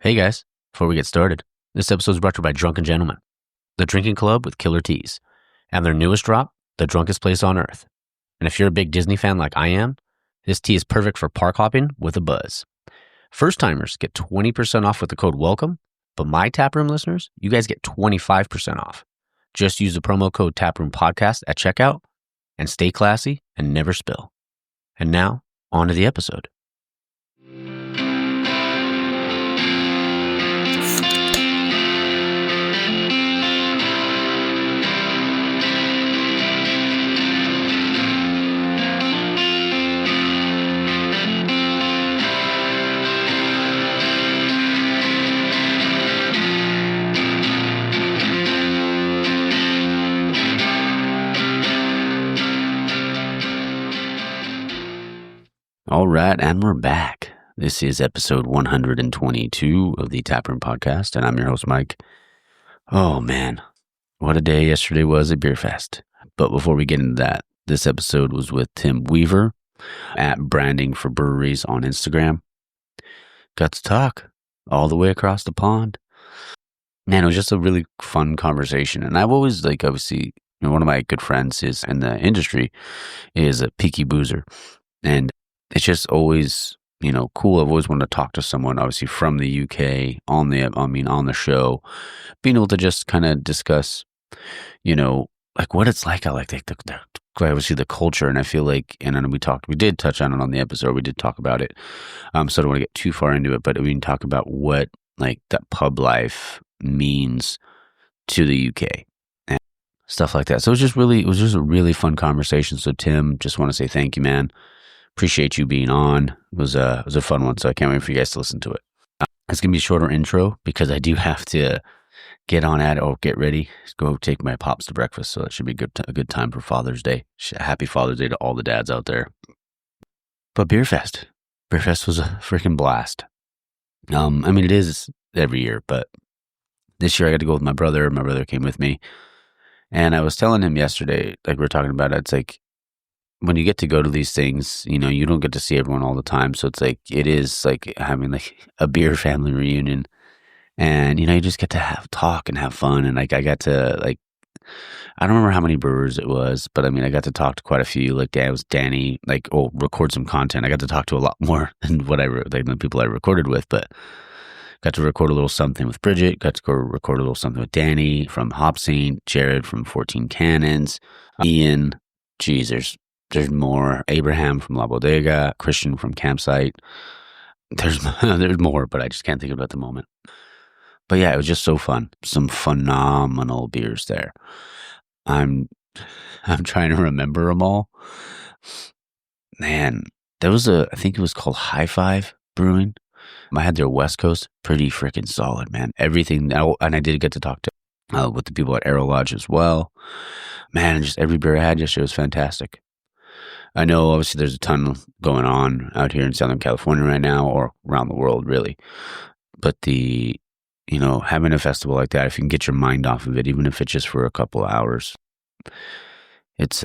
Hey guys, before we get started, this episode is brought to you by Drunken Gentlemen, the drinking club with killer teas, and their newest drop, The Drunkest Place on Earth. And if you're a big Disney fan like I am, this tea is perfect for park hopping with a buzz. First timers get 20% off with the code WELCOME, but my Taproom listeners, you guys get 25% off. Just use the promo code Taproom Podcast at checkout and stay classy and never spill. And now, on to the episode. All right, and we're back. This is episode 122 of the Taproom Podcast, and I'm your host, Mike. Oh, man, what a day yesterday was at Beer Fest. But before we get into that, this episode was with Tim Weaver at Branding for Breweries on Instagram. Got to talk all the way across the pond. Man, it was just a really fun conversation. And I've always, obviously, one of my good friends is in the industry is a Peaky Boozer. And it's just always, cool. I've always wanted to talk to someone, obviously from the UK on the show, being able to just kind of discuss, what it's like. I like obviously the culture, and I feel like, and then we did touch on it on the episode. We did talk about it. So I don't want to get too far into it, but we can talk about what that pub life means to the UK and stuff like that. So it was just a really fun conversation. So Tim, just want to say thank you, man. Appreciate you being on. It was a fun one, so I can't wait for you guys to listen to it. It's going to be a shorter intro because I do have to get on at it or get ready, go take my pops to breakfast, so that should be a good time for Father's Day. Happy Father's Day to all the dads out there. But Beer Fest was a freaking blast. It is every year, but this year I got to go with my brother. My brother came with me, and I was telling him yesterday, we were talking about it, it's like, when you get to go to these things, you don't get to see everyone all the time. So it is like having a beer family reunion, and, you just get to talk and have fun. And I got to I don't remember how many brewers it was, but I got to talk to quite a few. It was Danny, record some content. I got to talk to a lot more than the people I recorded with, but got to record a little something with Bridget, got to record a little something with Danny from Hop Saint, Jared from 14 Cannons, Ian, there's more. Abraham from La Bodega, Christian from Campsite. There's more, but I just can't think of it at the moment. But yeah, it was just so fun. Some phenomenal beers there. I'm trying to remember them all. Man, there was I think it was called High Five Brewing. I had their West Coast, pretty freaking solid, man. Everything, and I did get to talk to with the people at Aero Lodge as well. Man, just every beer I had yesterday was fantastic. I know, obviously, there's a ton going on out here in Southern California right now, or around the world, really. But having a festival like that, if you can get your mind off of it, even if it's just for a couple of hours, it's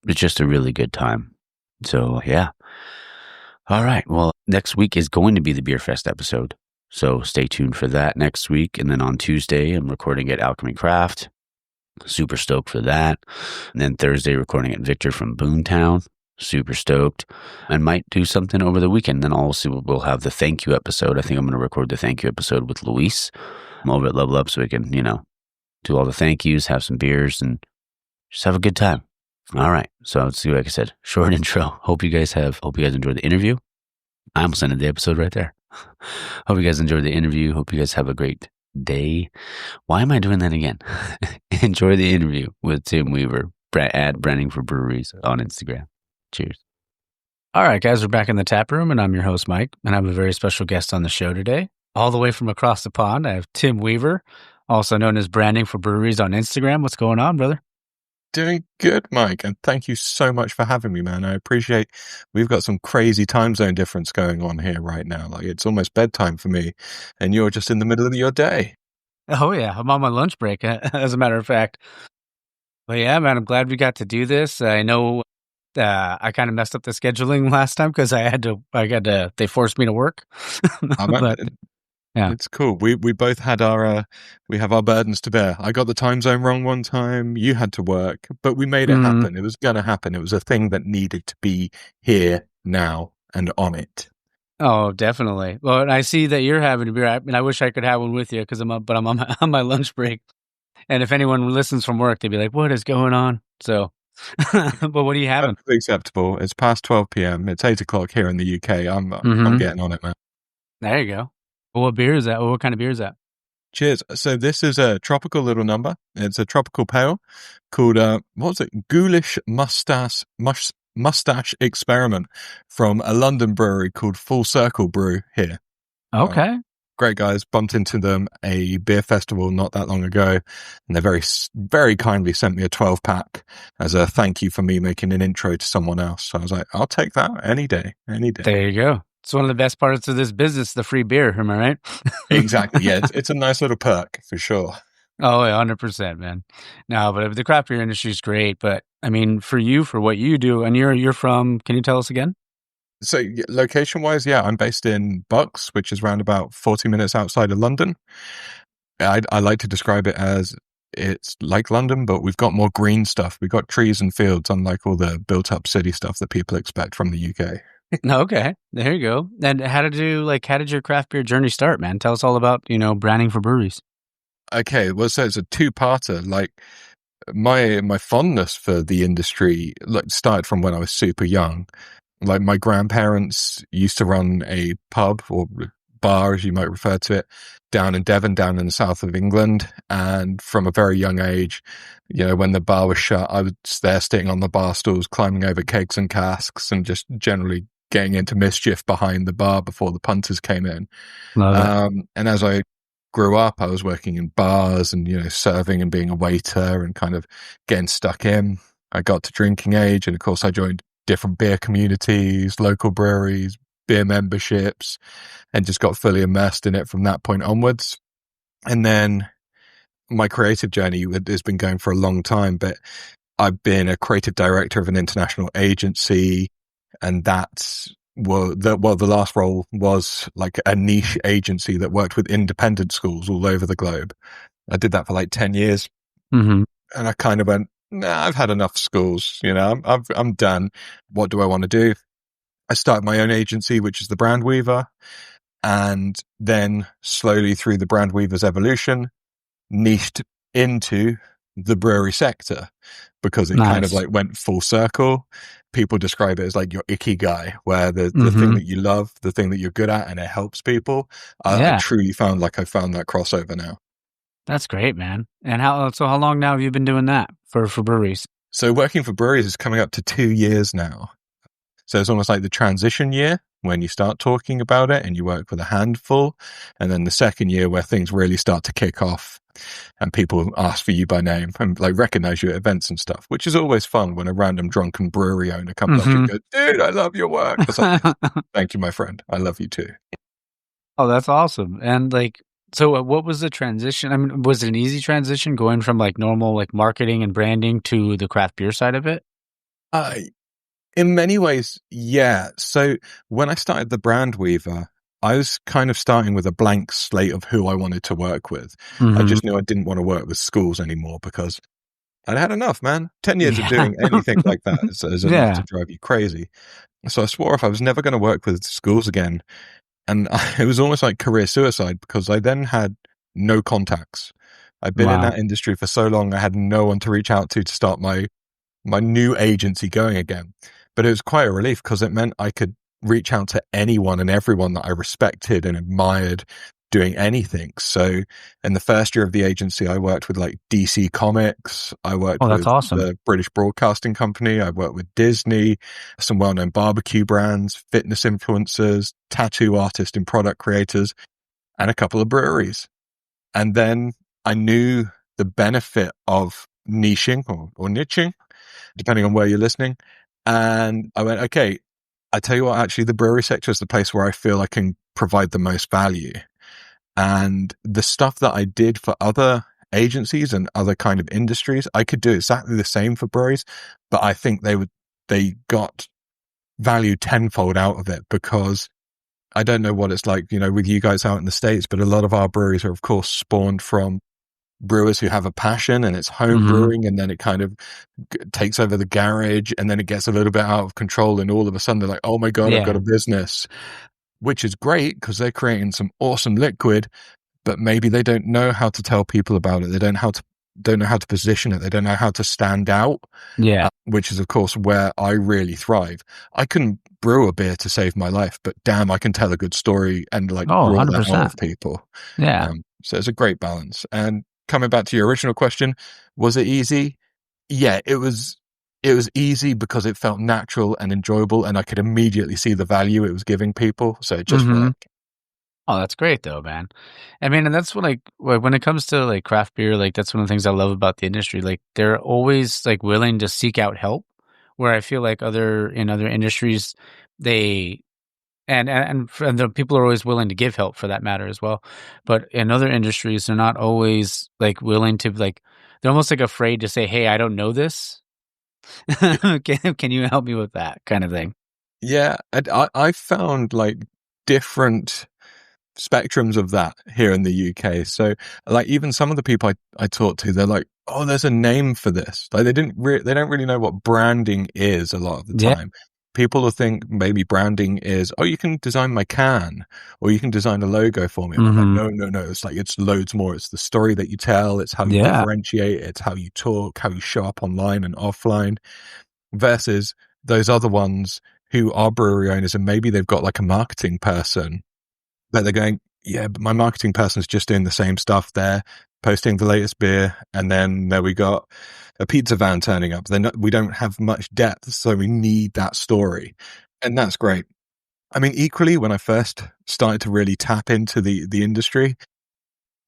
just a really good time. So, yeah. All right. Well, next week is going to be the Beer Fest episode. So stay tuned for that next week. And then on Tuesday, I'm recording at Alchemy Craft. Super stoked for that. And then Thursday, recording at Victor from Boomtown. Super stoked. I might do something over the weekend. Then also we'll have the thank you episode. I think I'm going to record the thank you episode with Luis. I'm over at Level Up so we can, do all the thank yous, have some beers, and just have a good time. All right. So let's see, like I said, short intro. Hope you guys enjoyed the interview. I almost ended the episode right there. Hope you guys enjoyed the interview. Hope you guys have a great day. Why am I doing that again? Enjoy the interview with Tim Weaver at Branding for Breweries on Instagram. Cheers. All right, guys, we're back in the tap room, and I'm your host, Mike, and I have a very special guest on the show today. All the way from across the pond, I have Tim Weaver, also known as Branding for Breweries on Instagram. What's going on, brother? Doing good, Mike, and thank you so much for having me, man. I appreciate we've got some crazy time zone difference going on here right now. It's almost bedtime for me, and you're just in the middle of your day. Oh, yeah. I'm on my lunch break, as a matter of fact. But yeah, man, I'm glad we got to do this. I know I kind of messed up the scheduling last time because they forced me to work. But Yeah. It's cool. We both had we have our burdens to bear. I got the time zone wrong one time. You had to work, but we made it happen. It was going to happen. It was a thing that needed to be here now and on it. Oh, definitely. Well, and I see that you're having a beer. I wish I could have one with you because I'm on on my lunch break. And if anyone listens from work, they'd be like, "What is going on?" So, but what are you having? Perfectly acceptable. It's past 12 p.m. It's 8 o'clock here in the UK. I'm Mm-hmm. getting on it, man. There you go. Well, what beer is that? What kind of beer is that? Cheers. So this is a tropical little number. It's a tropical pale called what was it? Ghoulish Mustache Experiment from a London brewery called Full Circle Brew here. Okay. Great guys. Bumped into them a beer festival not that long ago, and they very, very kindly sent me a 12-pack as a thank you for me making an intro to someone else. So I was like, I'll take that any day, any day. There you go. It's one of the best parts of this business, the free beer. Am I right? Exactly. Yeah, it's a nice little perk for sure. Oh, 100%, man. No, but the craft beer industry is great. But I mean, for you, for what you do, and you're from, can you tell us again? So location-wise, yeah, I'm based in Bucks, which is around about 40 minutes outside of London. I like to describe it as it's like London, but we've got more green stuff. We've got trees and fields, unlike all the built-up city stuff that people expect from the UK. Okay, there you go. And how did your craft beer journey start, man? Tell us all about, branding for breweries. Okay, well, so it's a two-parter. Like my fondness for the industry started from when I was super young. Like my grandparents used to run a pub or bar, as you might refer to it, down in Devon, down in the south of England. And from a very young age, when the bar was shut, I was there sitting on the bar stools, climbing over kegs and casks, and just generally getting into mischief behind the bar before the punters came in. Love it. And as I grew up, I was working in bars and, serving and being a waiter and kind of getting stuck in. I got to drinking age, and of course I joined different beer communities, local breweries, beer memberships, and just got fully immersed in it from that point onwards. And then my creative journey has been going for a long time, but I've been a creative director of an international agency, and the last role was like a niche agency that worked with independent schools all over the globe. I did that for like 10 years. Mm-hmm. And I kind of went, nah, I've had enough schools. I'm done. What do I want to do? I started my own agency, which is the Brand Weaver. And then slowly through the Brand Weaver's evolution, niched into the brewery sector because it kind of like went full circle. People describe it as like your ikigai, where the thing that you love, the thing that you're good at, and it helps people. I truly found that crossover now. That's great, man. And how long now have you been doing that for breweries? So working for breweries is coming up to 2 years now. So it's almost like the transition year when you start talking about it and you work with a handful. And then the second year where things really start to kick off and people ask for you by name and like recognize you at events and stuff, which is always fun when a random drunken brewery owner comes up to you and goes, dude, I love your work. It's like, thank you, my friend. I love you too. Oh, that's awesome. And so what was the transition? I mean, was it an easy transition going from like normal like marketing and branding to the craft beer side of it? In many ways, yeah. So when I started the Brand Weaver, I was kind of starting with a blank slate of who I wanted to work with. I just knew I didn't want to work with schools anymore because I'd had enough, man. 10 years of doing anything like that is enough to drive you crazy. So I swore off I was never going to work with schools again. And it was almost like career suicide because I then had no contacts. I'd been in that industry for so long, I had no one to reach out to start my new agency going again. But it was quite a relief because it meant I could reach out to anyone and everyone that I respected and admired doing anything. So in the first year of the agency, I worked with like DC Comics. I worked with the British Broadcasting Company. I worked with Disney, some well-known barbecue brands, fitness influencers, tattoo artists and product creators, and a couple of breweries. And then I knew the benefit of niching or niching, depending on where you're listening. And I went, okay, I tell you what, actually the brewery sector is the place where I feel I can provide the most value. And the stuff that I did for other agencies and other kind of industries, I could do exactly the same for breweries, but I think they got value tenfold out of it because I don't know what it's like, with you guys out in the States, but a lot of our breweries are, of course, spawned from brewers who have a passion, and it's home Mm-hmm. brewing, and then it kind of takes over the garage, and then it gets a little bit out of control, and all of a sudden they're like, oh my God, I've got a business, which is great because they're creating some awesome liquid, but maybe they don't know how to tell people about it. They don't know how to position it. They don't know how to stand out. Yeah. Which is, of course, where I really thrive. I couldn't brew a beer to save my life, but damn, I can tell a good story and draw that out 100%. of people. Yeah. So it's a great balance. And coming back to your original question, was it easy? Yeah, it was easy because it felt natural and enjoyable, and I could immediately see the value it was giving people. So it just worked. Oh, that's great though, man. I mean, and that's what when it comes to like craft beer, like that's one of the things I love about the industry. Like they're always like willing to seek out help, where I feel like in other industries, they and the people are always willing to give help for that matter as well. But in other industries, they're not always like willing to they're almost like afraid to say, "Hey, I don't know this. Can you help me with that?" kind of thing. Yeah, and I found like different spectrums of that here in the UK. So like even some of the people I talked to, they're like, oh, there's a name for this. Like they don't really know what branding is a lot of the Yeah. time. People will think maybe branding is, oh, you can design my can or you can design a logo for me. And I'm like, no. It's like, it's loads more. It's the story that you tell. It's how you differentiate. It's how you talk, how you show up online and offline versus those other ones who are brewery owners and maybe they've got like a marketing person. But they're going, yeah, but my marketing person's just doing the same stuff there, posting the latest beer, and then there we got a pizza van turning up. Then we don't have much depth, so we need that story. And that's great. I mean, equally, when I first started to really tap into the industry,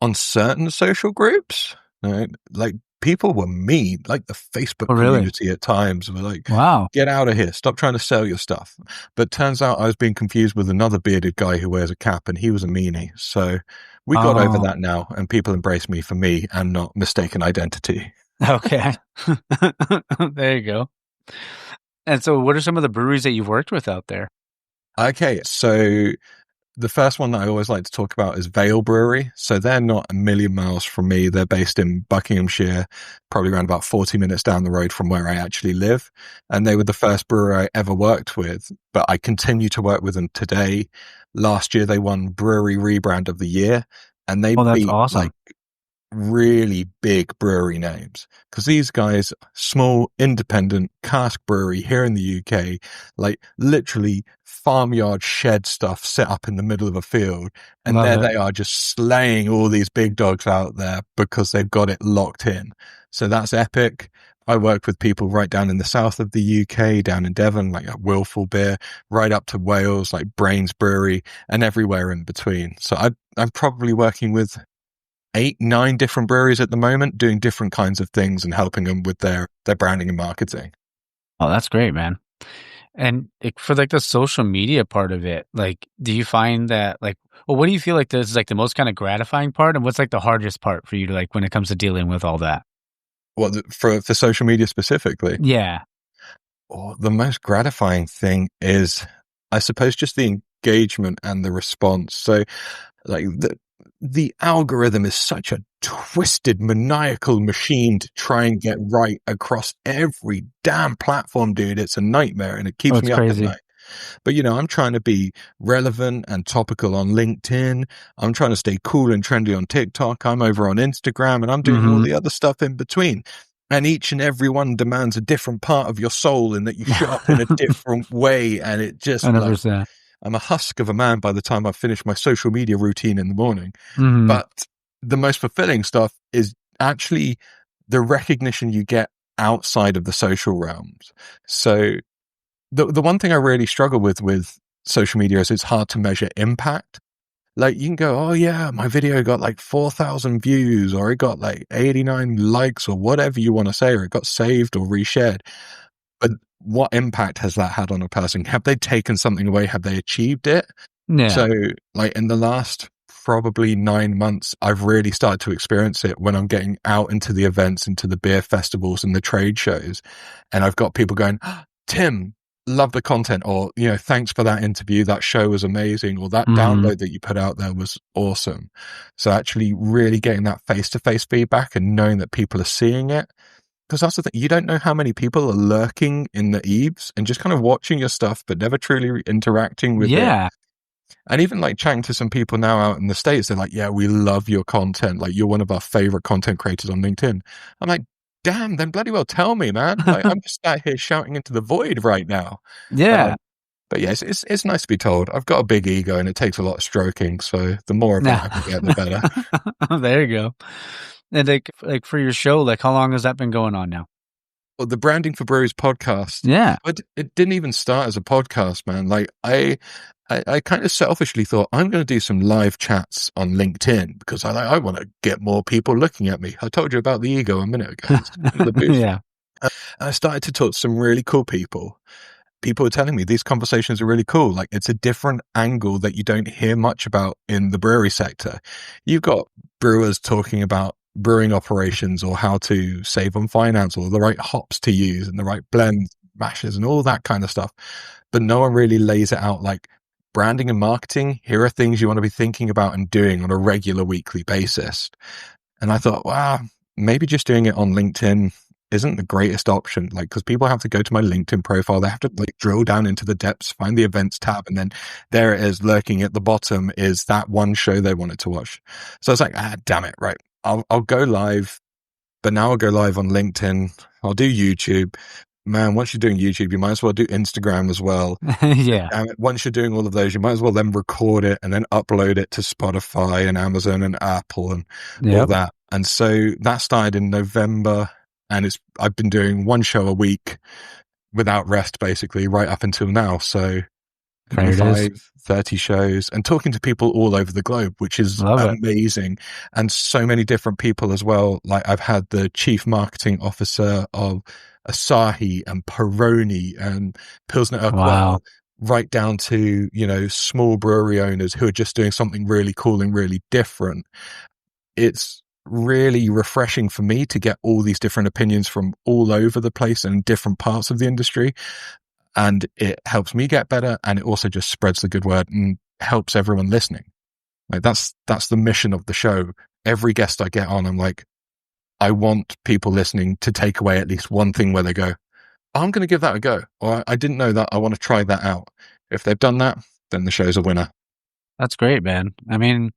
on certain social groups, right, like people were mean, like the Facebook community at times were like, wow, get out of here, stop trying to sell your stuff. But turns out I was being confused with another bearded guy who wears a cap and he was a meanie. So we got over that now and people embrace me for me and not mistaken identity. Okay. There you go. And so what are some of the breweries that you've worked with out there? Okay, so the first one that I always like to talk about is Vale Brewery. So they're not a million miles from me. They're based in Buckinghamshire, probably around about 40 minutes down the road from where I actually live. And they were the first brewery I ever worked with, but I continue to work with them today. Last year, they won Brewery Rebrand of the Year, and they that's beat awesome. like really big brewery names because these guys, small independent cask brewery here in the UK, like literally farmyard shed stuff set up in the middle of a field, and they are just slaying all these big dogs out there because they've got it locked in. So that's epic. I worked with people right down in the south of the UK, down in Devon, like at Willful Beer, right up to Wales, like Brains Brewery, and everywhere in between. So I'm probably working with 8-9 different breweries at the moment, doing different kinds of things and helping them with their branding and marketing. Oh, that's great, man. And for like the social media part of it, like, do you find that what do you feel like this is like the most kind of gratifying part, and what's like the hardest part for you to like when it comes to dealing with all that? Well, for social media specifically? Yeah. Oh, the most gratifying thing is, I suppose, just the engagement and the response. So like the algorithm is such a twisted, maniacal machine to try and get right across every damn platform, dude. It's a nightmare and it keeps me up at night. But, I'm trying to be relevant and topical on LinkedIn. I'm trying to stay cool and trendy on TikTok. I'm over on Instagram and I'm doing all the other stuff in between. And each and every one demands a different part of your soul in that you show up in a different way. And it just 100%. I'm a husk of a man by the time I've finished my social media routine in the morning. But the most fulfilling stuff is actually the recognition you get outside of the social realms. So the one thing I really struggle with social media is it's hard to measure impact. Like you can go, oh yeah, my video got like 4,000 views, or it got like 89 likes, or whatever you want to say, or it got saved or reshared. But what impact has that had on a person? Have they taken something away? Have they achieved it? Yeah. So like in the last probably 9 months, I've really started to experience it when I'm getting out into the events, into the beer festivals and the trade shows. And I've got people going, Tim, love the content, or, thanks for that interview. That show was amazing, or that Mm-hmm. download that you put out there was awesome. So actually really getting that face-to-face feedback and knowing that people are seeing it. Because that's the thing, you don't know how many people are lurking in the eaves and just kind of watching your stuff, but never truly interacting with it. Yeah. And even like chatting to some people now out in the States, they're like, yeah, we love your content. Like, you're one of our favorite content creators on LinkedIn. I'm like, damn, then bloody well tell me, man. Like, I'm just out here shouting into the void right now. Yeah. But yes, it's nice to be told. I've got a big ego and it takes a lot of stroking. So the more of that I can get, the better. There you go. And like for your show, like how long has that been going on now? Well, the Branding for Breweries podcast, Yeah. it didn't even start as a podcast, man. Like I kind of selfishly thought, I'm going to do some live chats on LinkedIn because I want to get more people looking at me. I told you about the ego a minute ago. It's kind of the boost. Yeah. And I started to talk to some really cool people. People are telling me these conversations are really cool. Like, it's a different angle that you don't hear much about in the brewery sector. You've got brewers talking about brewing operations or how to save on finance or the right hops to use and the right blends, mashes and all that kind of stuff. But no one really lays it out like branding and marketing. Here are things you want to be thinking about and doing on a regular weekly basis. And I thought, wow, maybe just doing it on LinkedIn isn't the greatest option. Like, because people have to go to my LinkedIn profile, they have to like drill down into the depths, find the events tab, and then there it is, lurking at the bottom is that one show they wanted to watch. So I was like, damn it, right? I'll go live, but now I'll go live on LinkedIn. I'll do YouTube. Man, once you're doing YouTube, you might as well do Instagram as well. Yeah. Once you're doing all of those, you might as well then record it and then upload it to Spotify and Amazon and Apple and all that. And so that started in November, and I've been doing one show a week without rest, basically, right up until now. So 25, 30 shows and talking to people all over the globe, which is amazing. And so many different people as well. Like, I've had the chief marketing officer of Asahi and Peroni and Pilsner Urquell, right down to, small brewery owners who are just doing something really cool and really different. It's really refreshing for me to get all these different opinions from all over the place and different parts of the industry. And it helps me get better, and it also just spreads the good word and helps everyone listening. Like, that's the mission of the show. Every guest I get on, I'm like, I want people listening to take away at least one thing where they go, I'm going to give that a go. Or I didn't know that. I want to try that out. If they've done that, then the show's a winner. That's great, man. I mean,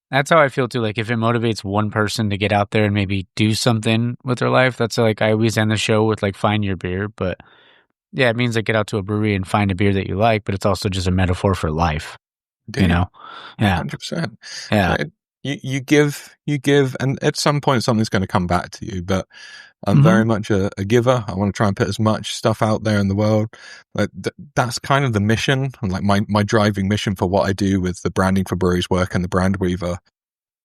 that's how I feel too. Like, if it motivates one person to get out there and maybe do something with their life, that's like, I always end the show with like, find your beer. But yeah, it means like get out to a brewery and find a beer that you like, but it's also just a metaphor for life. Yeah. 100%. Yeah. You give, and at some point something's going to come back to you. But I'm very much a giver. I want to try and put as much stuff out there in the world. Like, that's kind of the mission, and like my driving mission for what I do with the Branding for Breweries work and the Brand Weaver.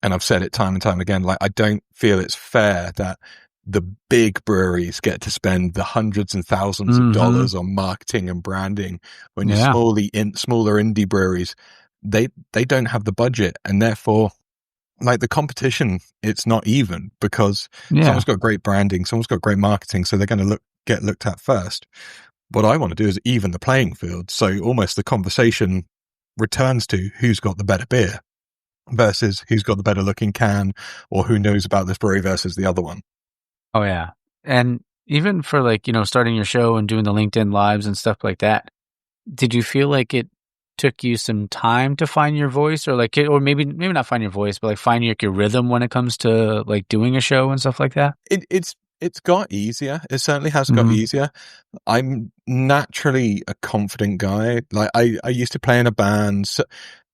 And I've said it time and time again. Like, I don't feel it's fair that the big breweries get to spend the hundreds and thousands of dollars on marketing and branding when you're smaller indie breweries, they don't have the budget, and therefore, like, the competition, it's not even, because someone's got great branding, someone's got great marketing, so they're going to get looked at first. What I want to do is even the playing field, so almost the conversation returns to who's got the better beer versus who's got the better looking can, or who knows about this brewery versus the other one. Oh, yeah. And even for like, starting your show and doing the LinkedIn lives and stuff like that, did you feel like it took you some time to find your voice, or like, or maybe not find your voice, but like find your rhythm when it comes to like doing a show and stuff like that? It's got easier. It certainly has got easier. I'm naturally a confident guy. Like, I used to play in a band. So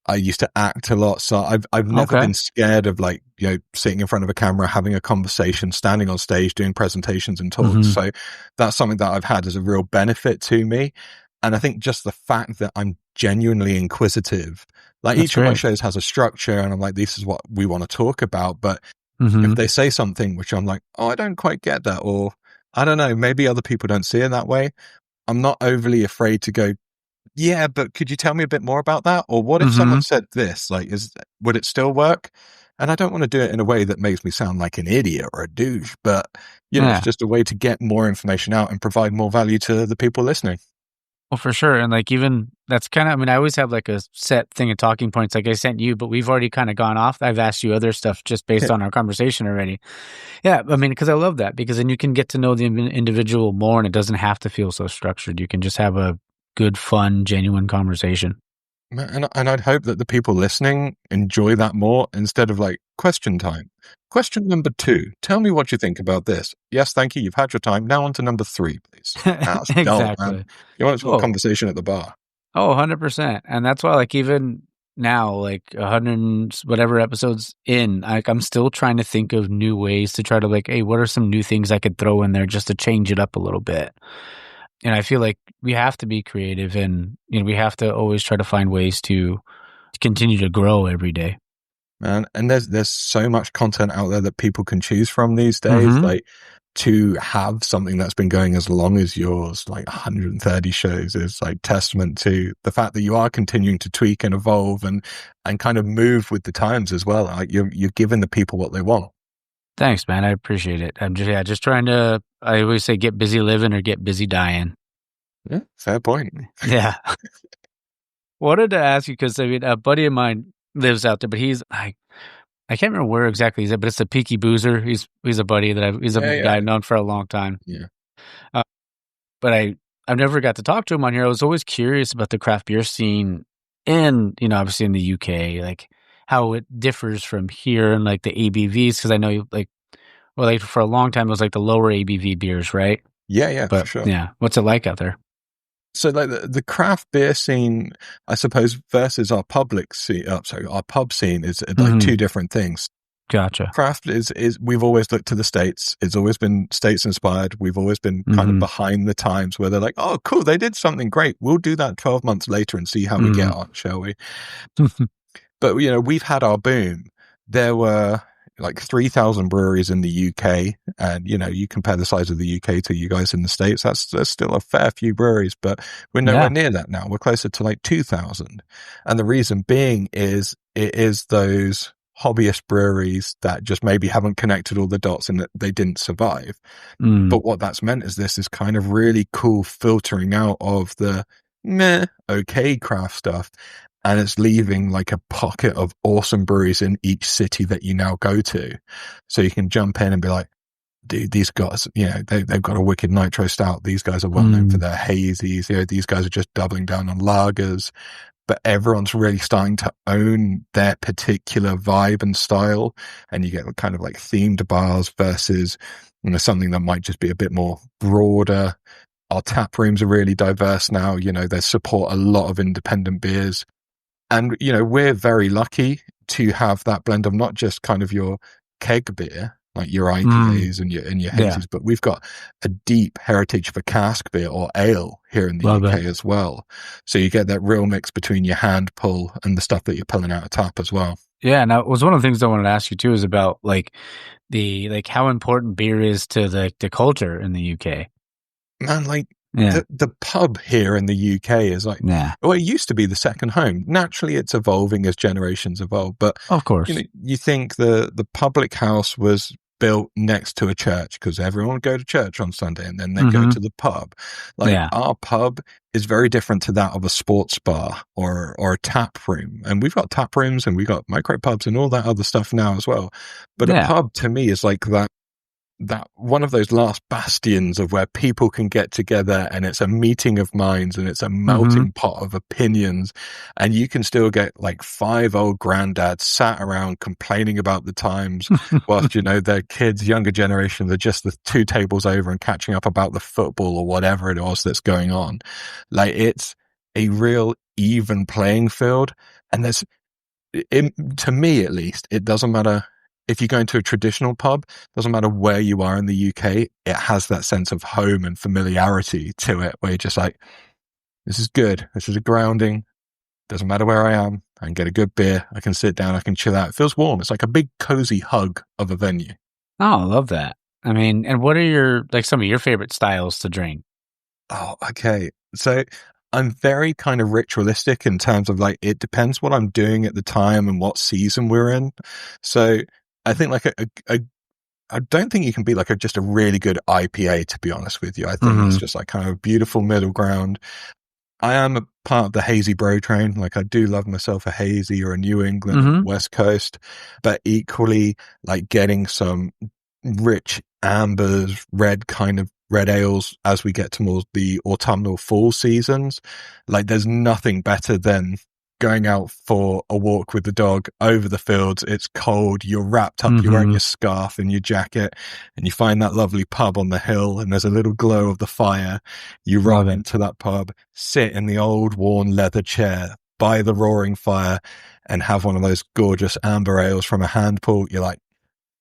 I used to act a lot, so I've never been scared of, like, sitting in front of a camera, having a conversation, standing on stage, doing presentations and talks. So that's something that I've had as a real benefit to me. And I think just the fact that I'm genuinely inquisitive, like, each of my shows has a structure, and I'm like, this is what we want to talk about. But if they say something which I'm like, oh, I don't quite get that, or I don't know, maybe other people don't see it that way, I'm not overly afraid to go, yeah, but could you tell me a bit more about that? Or what if someone said this? Like, would it still work? And I don't want to do it in a way that makes me sound like an idiot or a douche, but it's just a way to get more information out and provide more value to the people listening. Well, for sure. And like, even that's kind of, I mean, I always have like a set thing of talking points like I sent you, but we've already kind of gone off. I've asked you other stuff just based on our conversation already. Yeah. I mean, because I love that, because then you can get to know the individual more and it doesn't have to feel so structured. You can just have a good, fun, genuine conversation. And I'd hope that the people listening enjoy that more instead of like question time. Question number 2. Tell me what you think about this. Yes, thank you. You've had your time. Now on to number 3, please. That's dull, man. Exactly. You want to have a Oh, conversation at the bar. oh, 100%. And that's why, like, even now, like 100 and whatever episodes in, like, I'm still trying to think of new ways to try to, like, hey, what are some new things I could throw in there just to change it up a little bit? And I feel like we have to be creative, and, you know, we have to always try to find ways to continue to grow every day. Man, and there's so much content out there that people can choose from these days. Mhm. Like, to have something that's been going as long as yours, like 130 shows, is like testament to the fact that you are continuing to tweak and evolve and kind of move with the times as well. Like, you're giving the people what they want. Thanks, man. I appreciate it. I'm just trying to, I always say, get busy living or get busy dying. Yeah, fair point. Yeah. Wanted to ask you, because I mean, a buddy of mine lives out there, but I can't remember where exactly he's at, but it's the Peaky Boozer. He's a buddy that he's a guy I've known for a long time. Yeah. But I've never got to talk to him on here. I was always curious about the craft beer scene in, you know, obviously in the UK, like how it differs from here and like the ABVs. Because I know you like, well, like for a long time it was like the lower ABV beers, right? Yeah, But for sure. yeah, what's it like out there? So like the craft beer scene, I suppose, versus our public scene, our pub scene is like two different things. Gotcha. Craft is we've always looked to the States. It's always been States inspired. We've always been kind of behind the times, where they're like, oh, cool, they did something great. We'll do that 12 months later and see how we get on, shall we? But, you know, we've had our boom. There were like 3,000 breweries in the UK. And, you know, you compare the size of the UK to you guys in the States, there's still a fair few breweries, but we're nowhere near that now. We're closer to like 2,000. And the reason being is it is those hobbyist breweries that just maybe haven't connected all the dots and that they didn't survive. But what that's meant is this is kind of really cool filtering out of the okay craft stuff, and it's leaving like a pocket of awesome breweries in each city that you now go to. So you can jump in and be like, dude, these guys, you know, they've got a wicked nitro stout. These guys are well known for their hazies. You know, these guys are just doubling down on lagers. But everyone's really starting to own their particular vibe and style. And you get kind of like themed bars versus, you know, something that might just be a bit more broader. Our tap rooms are really diverse now. You know, they support a lot of independent beers. And, you know, we're very lucky to have that blend of not just kind of your keg beer, like your IPAs and your hazies, but we've got a deep heritage for cask beer or ale here in the UK as well. So you get that real mix between your hand pull and the stuff that you're pulling out of tap as well. Yeah, and that was one of the things I wanted to ask you too, is about like how important beer is to the culture in the UK. Man, like the pub here in the UK is like, well, it used to be the second home. Naturally, it's evolving as generations evolve, but of course, you know, you think the public house was built next to a church because everyone would go to church on Sunday and then they go to the pub. Like our pub is very different to that of a sports bar or a tap room. And we've got tap rooms and we've got micro pubs and all that other stuff now as well. But a pub to me is like that one of those last bastions of where people can get together and it's a meeting of minds and it's a melting pot of opinions, and you can still get like 5 old granddads sat around complaining about the times whilst, you know, their kids, younger generation, they're just the 2 tables over and catching up about the football or whatever it was that's going on. Like, it's a real even playing field. And to me at least, it doesn't matter if you go into a traditional pub, doesn't matter where you are in the UK, it has that sense of home and familiarity to it, where you're just like, this is good. This is a grounding. Doesn't matter where I am. I can get a good beer. I can sit down. I can chill out. It feels warm. It's like a big cozy hug of a venue. Oh, I love that. I mean, and what are some of your favorite styles to drink? Oh, okay. So I'm very kind of ritualistic in terms of like, it depends what I'm doing at the time and what season we're in. So I think like I don't think you can be like just a really good IPA, to be honest with you. I think it's just like kind of a beautiful middle ground. I am a part of the hazy bro train. Like I do love myself a hazy or a New England or West Coast, but equally like getting some rich ambers, red ales as we get towards the autumnal fall seasons. Like there's nothing better than going out for a walk with the dog over the fields. It's cold. You're wrapped up. You're wearing your scarf and your jacket, and you find that lovely pub on the hill, and there's a little glow of the fire. You run into that pub, sit in the old worn leather chair by the roaring fire, and have one of those gorgeous amber ales from a hand pull. You're like,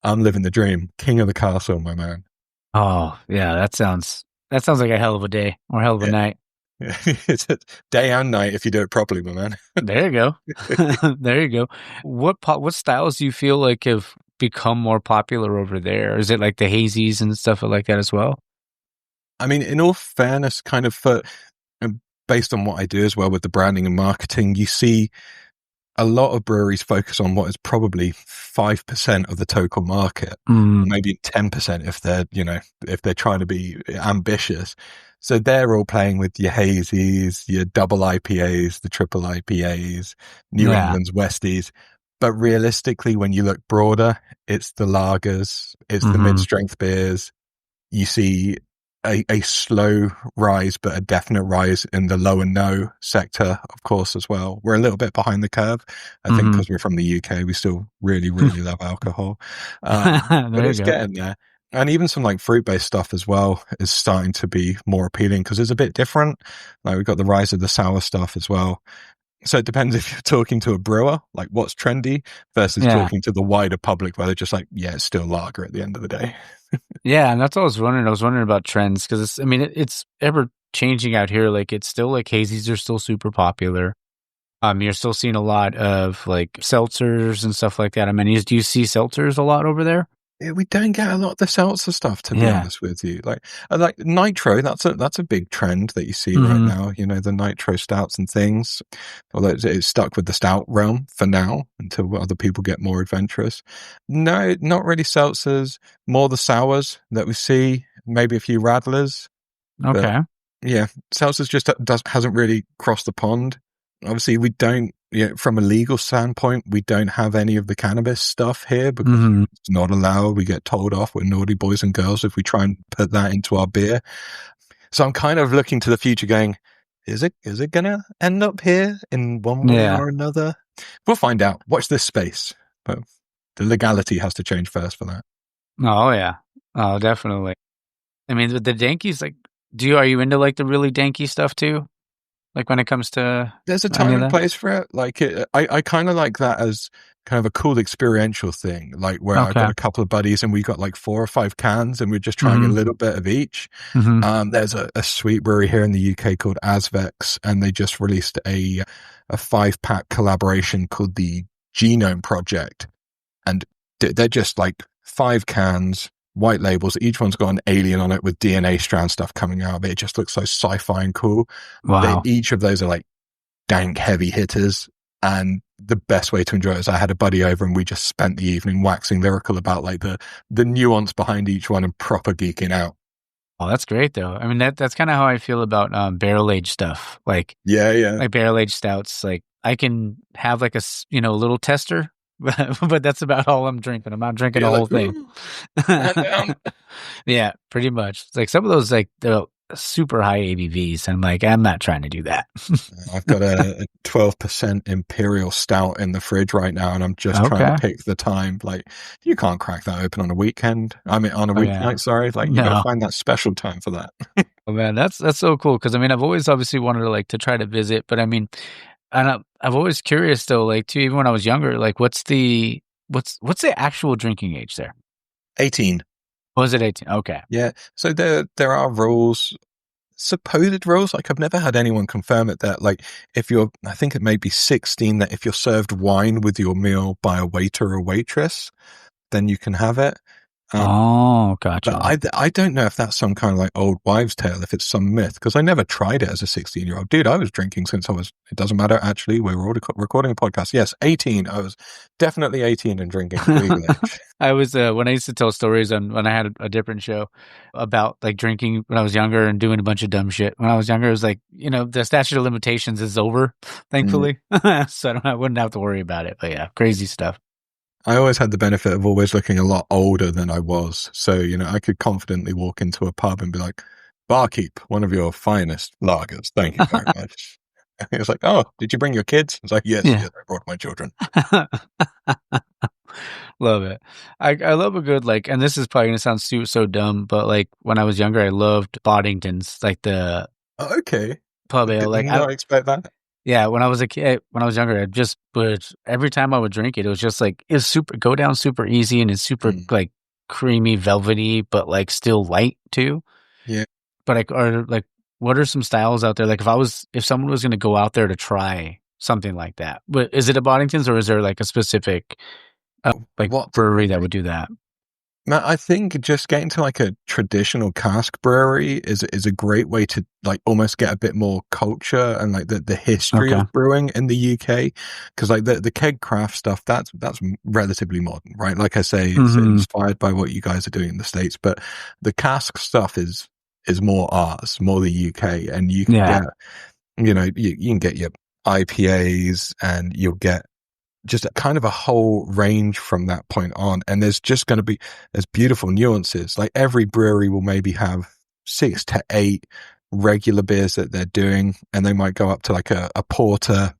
I'm living the dream. King of the castle, my man. Oh, yeah, that sounds like a hell of a day or hell of a night. It's a day and night if you do it properly, my man. There you go. There you go. What styles do you feel like have become more popular over there? Is it like the hazies and stuff like that as well? I mean, in all fairness, kind of based on what I do as well with the branding and marketing, you see a lot of breweries focus on what is probably 5% of the total market, maybe 10% if they're trying to be ambitious. So they're all playing with your hazies, your double IPAs, the triple IPAs, New England's Westies. But realistically, when you look broader, it's the lagers, it's the mid-strength beers. You see a slow rise, but a definite rise in the low and no sector, of course, as well. We're a little bit behind the curve, I think, because we're from the UK. We still really, really love alcohol. But it's getting there. And even some like fruit-based stuff as well is starting to be more appealing because it's a bit different. Like we've got the rise of the sour stuff as well. So it depends if you're talking to a brewer, like what's trendy, versus talking to the wider public where they're just like, yeah, it's still lager at the end of the day. Yeah, and that's what I was wondering. I was wondering about trends because it's ever changing out here. Like it's still like hazies are still super popular. You're still seeing a lot of like seltzers and stuff like that. I mean, do you see seltzers a lot over there? Yeah, we don't get a lot of the seltzer stuff, to be honest with you. Like nitro, that's a big trend that you see right now. You know, the nitro stouts and things. Although it's stuck with the stout realm for now until other people get more adventurous. No, not really seltzers. More the sours that we see. Maybe a few radlers. Okay. But, yeah, seltzers just hasn't really crossed the pond. Obviously, we don't. From a legal standpoint, we don't have any of the cannabis stuff here because it's not allowed. We get told off. We're naughty boys and girls if we try and put that into our beer. So I'm kind of looking to the future going, is it going to end up here in one way or another? We'll find out. Watch this space. But the legality has to change first for that. Oh, yeah. Oh, definitely. I mean, with the dankies, like, are you into like the really danky stuff too? Like when it comes to there's a time and place for it. Like I kind of like that as kind of a cool experiential thing. Like where I've got a couple of buddies and we got like 4 or 5 cans and we're just trying a little bit of each. There's a sweet brewery here in the UK called Asvex, and they just released a 5-pack collaboration called the Genome Project, and they're just like 5 cans. White labels, each one's got an alien on it with DNA strand stuff coming out of it. It just looks so sci-fi and cool. Wow. Each of those are like dank heavy hitters, and the best way to enjoy it is I had a buddy over and we just spent the evening waxing lyrical about like the nuance behind each one and proper geeking out. Oh, that's great though. I mean, that's kind of how I feel about barrel aged stuff. Like like barrel aged stouts. Like I can have like a little tester. But that's about all I'm drinking. I'm not drinking the whole thing. Yeah, pretty much. It's like some of those, like they're super high ABVs. And I'm like, I'm not trying to do that. I've got a 12% Imperial Stout in the fridge right now, and I'm just trying to pick the time. Like, you can't crack that open on a weekend. I mean, on a weeknight. Sorry, like you gotta find that special time for that. Oh man, that's so cool. Because I mean, I've always obviously wanted to try to visit, but I mean. And I'm always curious though, like too, even when I was younger, like what's the actual drinking age there? 18. Was it 18? Okay. Yeah. So there are rules, supposed rules. Like I've never had anyone confirm it that like I think it may be 16 that if you're served wine with your meal by a waiter or waitress, then you can have it. Oh, But gotcha. I don't know if that's some kind of like old wives' tale, if it's some myth, because I never tried it as a 16-year-old. Dude, I was drinking since it doesn't matter, actually. We were recording a podcast. Yes, 18. I was definitely 18 and drinking legal age. I was when I used to tell stories on when I had a different show about like drinking when I was younger and doing a bunch of dumb shit. When I was younger, it was like, the statute of limitations is over, thankfully. So I wouldn't have to worry about it. But yeah, crazy stuff. I always had the benefit of always looking a lot older than I was. So, I could confidently walk into a pub and be like, barkeep, one of your finest lagers. Thank you very much. He was like, oh, did you bring your kids? I was like, yes, Yeah. yes, I brought my children. Love it. I love a good, like, and this is probably going to sound so dumb, but like when I was younger, I loved Boddington's, like the Oh, okay. pub I ale. did Like, not expect that. yeah, when I was a kid, when I was younger, I just would, every time I would drink it, it was just like, it's super, go down super easy and it's super like creamy, velvety, but like still light too. Yeah. But what are some styles out there? Like if someone was going to go out there to try something like that, but is it a Boddington's or is there like a specific brewery that would do that? Man, I think just getting to like a traditional cask brewery is a great way to like almost get a bit more culture and like the history of brewing in the UK, because like the keg craft stuff that's relatively modern, right? Like I say, it's inspired by what you guys are doing in the States, but the cask stuff is more ours, more the UK, and you can get you can get your IPAs and you'll get just kind of a whole range from that point on. And there's just going to be, there's beautiful nuances. Like every brewery will maybe have 6 to 8 regular beers that they're doing. And they might go up to like a porter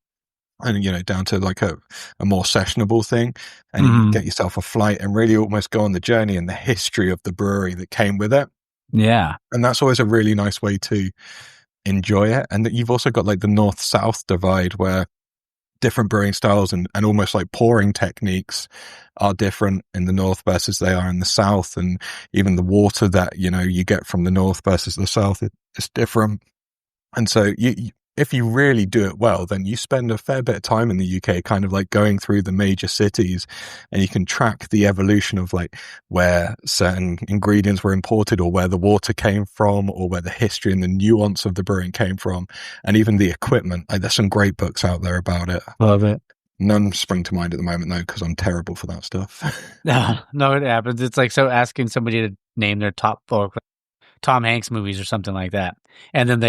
and, down to like a more sessionable thing. And you get yourself a flight and really almost go on the journey and the history of the brewery that came with it. Yeah. And that's always a really nice way to enjoy it. And you've also got like the north-south divide where different brewing styles and almost like pouring techniques are different in the north versus they are in the south, and even the water that you get from the north versus the south is different. And so if you really do it well, then you spend a fair bit of time in the UK kind of like going through the major cities, and you can track the evolution of like where certain ingredients were imported or where the water came from or where the history and the nuance of the brewing came from, and even the equipment. Like, there's some great books out there about it. Love it. None spring to mind at the moment though, because I'm terrible for that stuff. No, it happens. It's like asking somebody to name their top 4 Tom Hanks movies or something like that, and then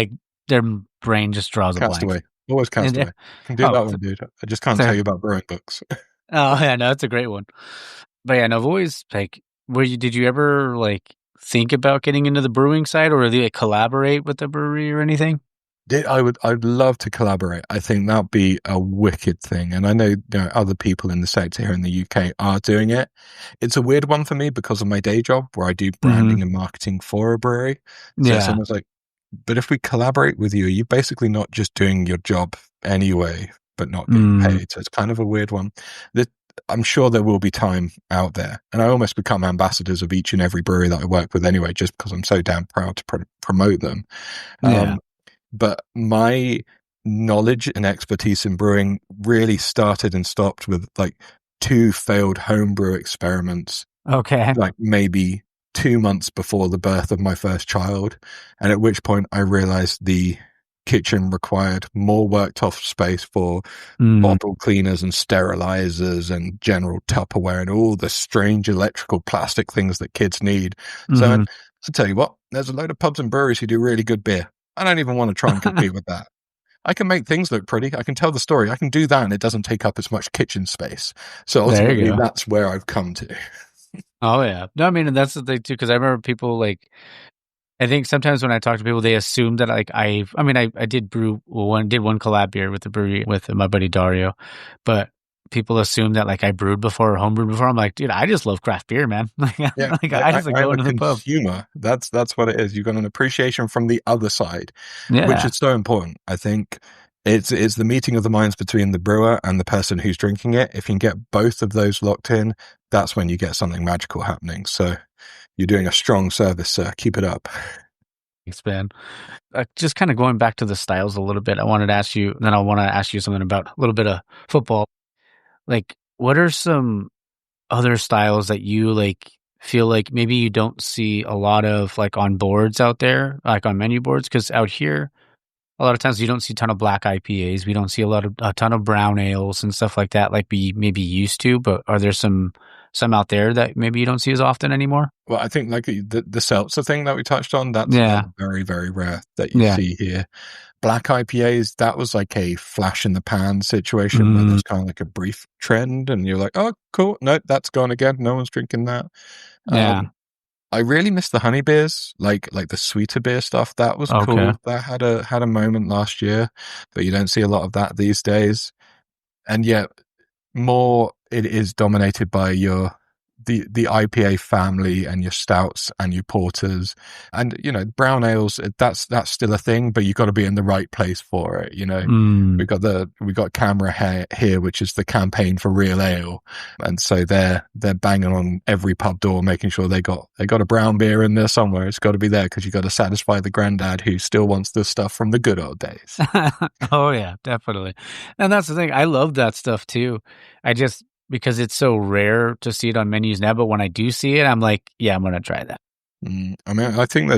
their brain just draws a blank. Castaway. Always Castaway. Can do that one, dude. I just can't tell you about brewing books. Oh, yeah, no, that's a great one. But yeah, no, I've always like, did you ever like think about getting into the brewing side, or do they collaborate with the brewery or anything? I'd love to collaborate. I think that'd be a wicked thing. And I know, other people in the sector here in the UK are doing it. It's a weird one for me because of my day job where I do branding and marketing for a brewery. So it's almost like, but if we collaborate with you, you're basically not just doing your job anyway, but not getting paid. So it's kind of a weird one. I'm sure there will be time out there. And I almost become ambassadors of each and every brewery that I work with anyway, just because I'm so damn proud to promote them. But my knowledge and expertise in brewing really started and stopped with like 2 failed homebrew experiments. Okay. Like maybe 2 months before the birth of my first child, and at which point I realized the kitchen required more worktop space for bottle cleaners and sterilizers and general Tupperware and all the strange electrical plastic things that kids need. So I tell you what, there's a load of pubs and breweries who do really good beer. I don't even want to try and compete with that. I can make things look pretty. I can tell the story. I can do that, and it doesn't take up as much kitchen space. So ultimately, that's where I've come to. Oh, yeah. No, I mean, and that's the thing, too, because I remember people, like, I think sometimes when I talk to people, they assume that, like, I did brew one collab beer with the brewery with my buddy Dario, but people assume that, like, I brewed before or homebrewed before. I'm like, dude, I just love craft beer, man. I just go into the pub. Consumer. That's what it is. You've got an appreciation from the other side, which is so important. I think it's the meeting of the minds between the brewer and the person who's drinking it. If you can get both of those locked in, that's when you get something magical happening. So you're doing a strong service, sir. Keep it up. Thanks, Ben. Just kind of going back to the styles a little bit, I want to ask you something about a little bit of football. Like, what are some other styles that you like feel like maybe you don't see a lot of like on boards out there, like on menu boards, because out here, a lot of times you don't see a ton of black IPAs. We don't see a ton of brown ales and stuff like that, like we maybe used to. But are there some out there that maybe you don't see as often anymore? Well, I think like the seltzer thing that we touched on, that's very, very rare that you see here. Black IPAs, that was like a flash in the pan situation where there's kind of like a brief trend and you're like, oh, cool. No, that's gone again. No one's drinking that. Yeah. I really miss the honey beers, like the sweeter beer stuff. That was cool. That had a moment last year, but you don't see a lot of that these days. And yet more it is dominated by the IPA family and your stouts and your porters and brown ales. That's still a thing, but you've got to be in the right place for it. We got Camera here, which is the campaign for real ale, and so they're banging on every pub door, making sure they got a brown beer in there somewhere. It's got to be there because you got to satisfy the granddad who still wants the stuff from the good old days. Oh yeah, definitely. And that's the thing. I love that stuff too. Because it's so rare to see it on menus now, but when I do see it, I'm like, yeah, I'm going to try that. I mean, I think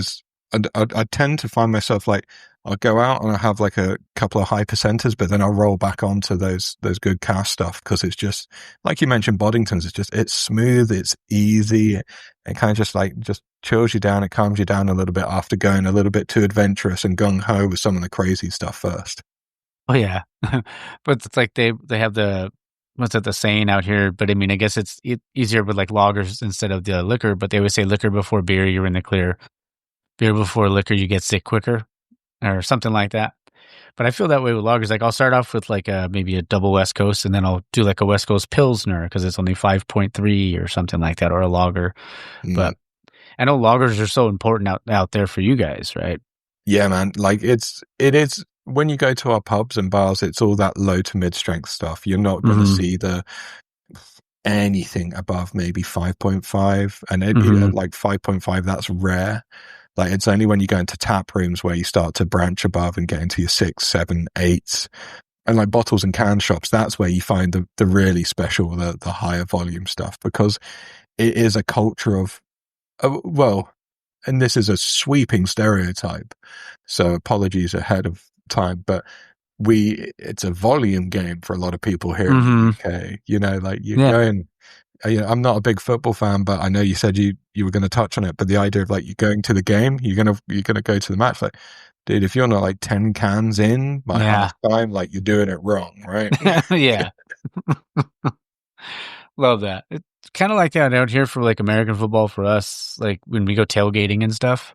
I tend to find myself like, I'll go out and I'll have like a couple of high percenters, but then I'll roll back onto those good cast stuff because it's just, like you mentioned, Boddington's, it's smooth, it's easy, it kind of just chills you down, it calms you down a little bit after going a little bit too adventurous and gung-ho with some of the crazy stuff first. Oh, yeah. But it's like they have the saying out here, but I mean, I guess it's easier with like lagers instead of the liquor, but they always say liquor before beer, you're in the clear. Beer before liquor, you get sick quicker or something like that. But I feel that way with lagers. Like I'll start off with like maybe a double West Coast and then I'll do like a West Coast Pilsner because it's only 5.3 or something like that, or a lager. But I know lagers are so important out there for you guys, right? Yeah, man. Like it is. When you go to our pubs and bars, it's all that low to mid strength stuff. You're not going to see anything above maybe 5.5, and like 5.5. That's rare. Like it's only when you go into tap rooms where you start to branch above and get into your 6, 7, 8s, and like bottles and can shops. That's where you find the really special, the higher volume stuff, because it is a culture of and this is a sweeping stereotype, so apologies ahead of time, but it's a volume game for a lot of people here in the UK. Like you're going, I'm not a big football fan, but I know you said you were going to touch on it, but the idea of like you going to the game, you're going to go to the match, like, dude, if you're not like 10 cans in by half time, like you're doing it wrong, right? Yeah. Love that. It's kind of like that out here for like American football for us, like when we go tailgating and stuff.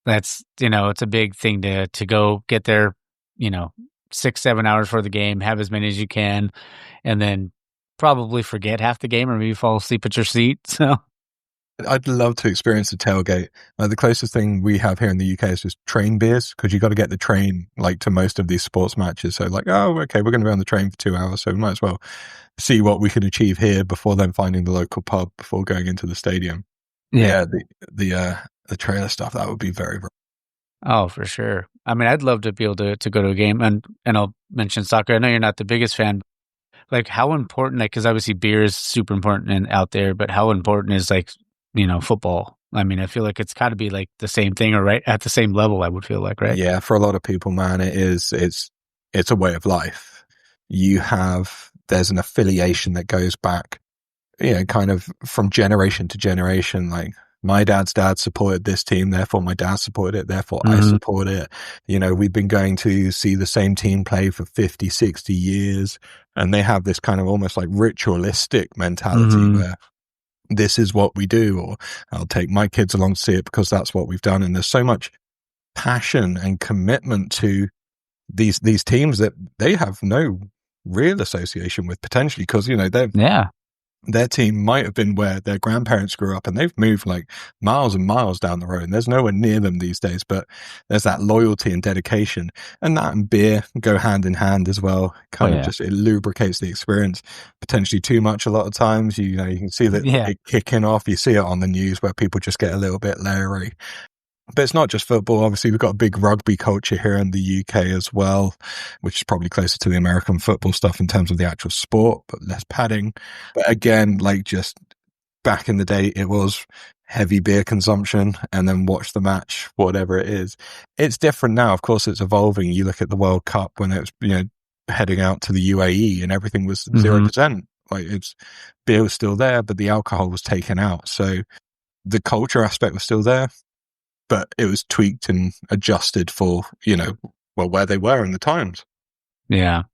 That's, it's a big thing to go get there, 6-7 hours for the game, have as many as you can, and then probably forget half the game or maybe fall asleep at your seat. So I'd love to experience the tailgate. Like the closest thing we have here in the UK is just train beers, because you got to get the train like to most of these sports matches. So like, oh, okay, we're going to be on the train for 2 hours, so we might as well see what we can achieve here before then finding the local pub before going into the stadium. Yeah, the trailer stuff, that would be very, very. Oh, for sure. I mean, I'd love to be able to go to a game, and I'll mention soccer. I know you're not the biggest fan. Like, how important? Like, because obviously beer is super important out there, but how important is like football? I mean, I feel like it's got to be like the same thing, or right at the same level. I would feel like, right? Yeah, for a lot of people, man, it is. It's a way of life. There's an affiliation that goes back, kind of from generation to generation. Like, my dad's dad supported this team, therefore my dad supported it, therefore I support it. We've been going to see the same team play for 50, 60 years, and they have this kind of almost like ritualistic mentality where this is what we do, or I'll take my kids along to see it because that's what we've done. And there's so much passion and commitment to these teams that they have no real association with, potentially, because their team might have been where their grandparents grew up, and they've moved like miles and miles down the road, and there's nowhere near them these days. But there's that loyalty and dedication, and that and beer go hand in hand as well. Just it lubricates the experience potentially too much a lot of times. You can see that it kicking off. You see it on the news where people just get a little bit leery. But it's not just football. Obviously, we've got a big rugby culture here in the UK as well, which is probably closer to the American football stuff in terms of the actual sport, but less padding. But again, like just back in the day, it was heavy beer consumption and then watch the match, whatever it is. It's different now. Of course, it's evolving. You look at the World Cup when it was, heading out to the UAE and everything was 0%. Like beer was still there, but the alcohol was taken out. So the culture aspect was still there, but it was tweaked and adjusted for, where they were in the times. Yeah.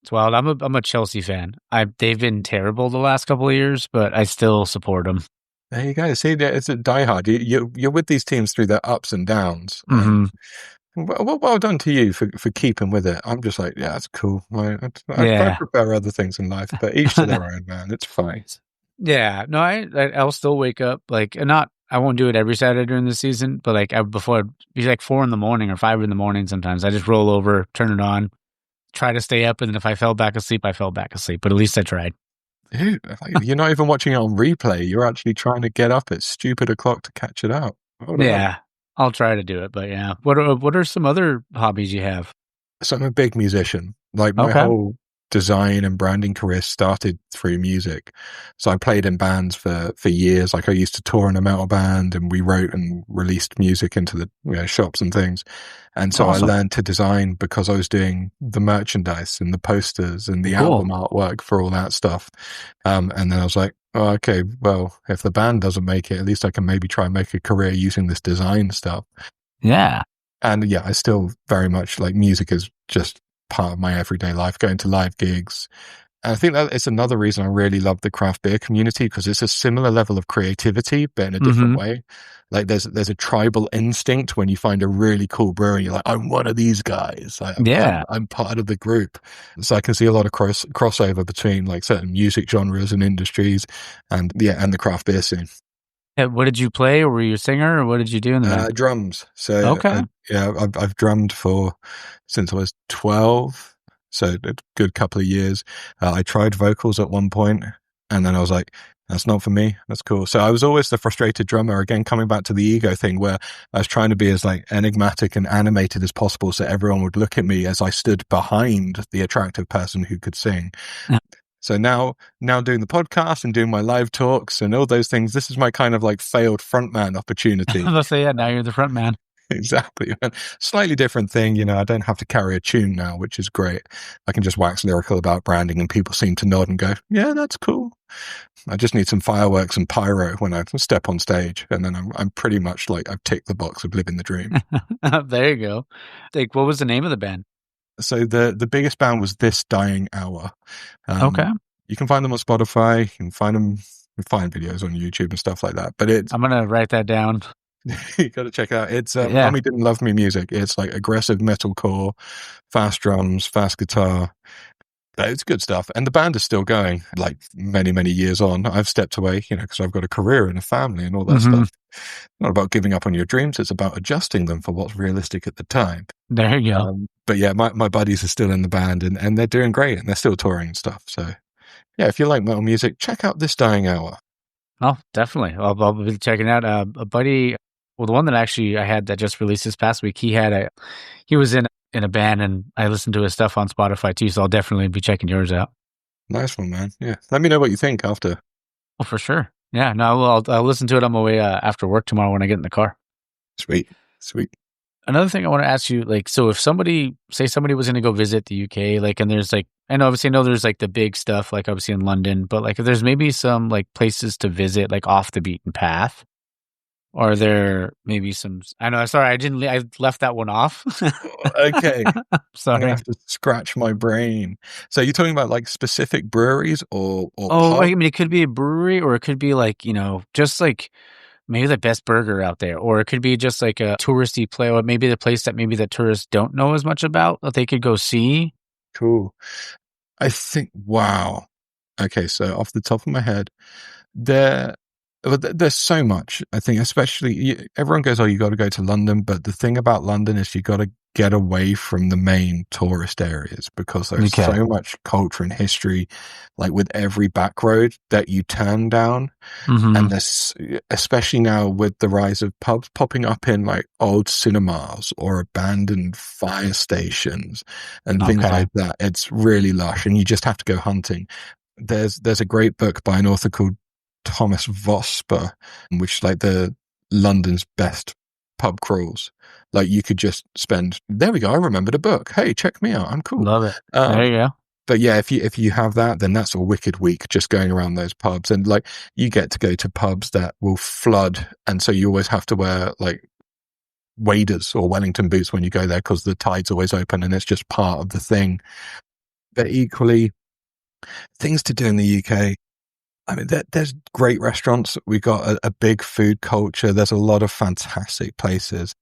It's wild. I'm a Chelsea fan. They've been terrible the last couple of years, but I still support them. There you go. See, it's a diehard. You're with these teams through their ups and downs. Well done to you for keeping with it. I'm just like, yeah, that's cool. I prefer other things in life, but each to their own, man. It's fine. Yeah. No, I'll still wake up I won't do it every Saturday during the season, but before it'd be like 4 a.m. or 5 a.m. sometimes. I just roll over, turn it on, try to stay up, and then if I fell back asleep, I fell back asleep. But at least I tried. Dude, you're not even watching it on replay. You're actually trying to get up at stupid o'clock to catch it out. Yeah, I'll try to do it. But yeah, what are some other hobbies you have? So I'm a big musician. Like my whole design and branding career started through music. So I played in bands for years. Like I used to tour in a metal band and we wrote and released music into the shops and things. And so I learned to design because I was doing the merchandise and the posters and the album artwork for all that stuff. And then I was like, oh, okay, well, if the band doesn't make it, at least I can maybe try and make a career using this design stuff. Yeah. And yeah, I still very much like music is just part of my everyday life, going to live gigs. And I think that it's another reason I really love the craft beer community, because it's a similar level of creativity, but in a different way. Like there's a tribal instinct when you find a really cool brewery. You're like, I'm one of these guys. I'm part of the group. So I can see a lot of crossover between like certain music genres and industries and the craft beer scene. What did you play, or were you a singer, or what did you do in the band? Drums. So I've drummed since I was 12, so a good couple of years. I tried vocals at one point, and then I was like, that's not for me. That's cool. So I was always the frustrated drummer, again, coming back to the ego thing, where I was trying to be as like enigmatic and animated as possible so everyone would look at me as I stood behind the attractive person who could sing. So now doing the podcast and doing my live talks and all those things, this is my kind of like failed frontman opportunity. Let's say, yeah, now you're the front man. Exactly. Slightly different thing. I don't have to carry a tune now, which is great. I can just wax lyrical about branding and people seem to nod and go, yeah, that's cool. I just need some fireworks and pyro when I step on stage. And then I'm pretty much like, I've ticked the box of living the dream. There you go. Like, what was the name of the band? So the biggest band was This Dying Hour. Okay. You can find them on Spotify. You can find videos on YouTube and stuff like that. But I'm going to write that down. You got to check it out. It's Mommy Didn't Love Me music. It's like aggressive metalcore, fast drums, fast guitar. It's good stuff. And the band is still going, like many, many years on. I've stepped away, because I've got a career and a family and all that stuff. Not about giving up on your dreams. It's about adjusting them for what's realistic at the time. There you go. But yeah, my buddies are still in the band and they're doing great and they're still touring and stuff. So yeah, if you like metal music, check out This Dying Hour. Oh, definitely. I'll be checking out a buddy. Well, the one that actually I had that just released this past week, he was in a band, and I listened to his stuff on Spotify too, so I'll definitely be checking yours out. Nice one, man. Yeah. Let me know what you think after. Oh, for sure. Yeah, no, I'll listen to it on my way after work tomorrow when I get in the car. Sweet. Another thing I want to ask you, like, so if somebody was going to go visit the UK, like, and there's like, and obviously I know there's like the big stuff, like obviously in London, but like if there's maybe some like places to visit, like off the beaten path, are there maybe some, I know, sorry, I left that one off. Okay. Sorry. I have to scratch my brain. So you're talking about like specific breweries or I mean, it could be a brewery, or it could be like, just like maybe the best burger out there, or it could be just like a touristy place, or maybe the place that maybe the tourists don't know as much about that they could go see. Cool. I think, wow. Okay, so off the top of my head, there's so much. I think especially, everyone goes, oh, you got to go to London. But the thing about London is you got to get away from the main tourist areas, because there's so much culture and history, like with every back road that you turn down. And this, especially now with the rise of pubs popping up in like old cinemas or abandoned fire stations and things like that, it's really lush and you just have to go hunting. There's a great book by an author called Thomas Vosper, which is like the London's best pub crawls. Like you could just spend, there we go, I remembered a book. Hey, check me out. I'm cool. Love it. There you go. But yeah, if you have that, then that's a wicked week just going around those pubs. And like you get to go to pubs that will flood. And so you always have to wear like waders or Wellington boots when you go there because the tide's always open and it's just part of the thing. But equally, things to do in the UK. I mean, there's great restaurants. We've got a big food culture. There's a lot of fantastic places.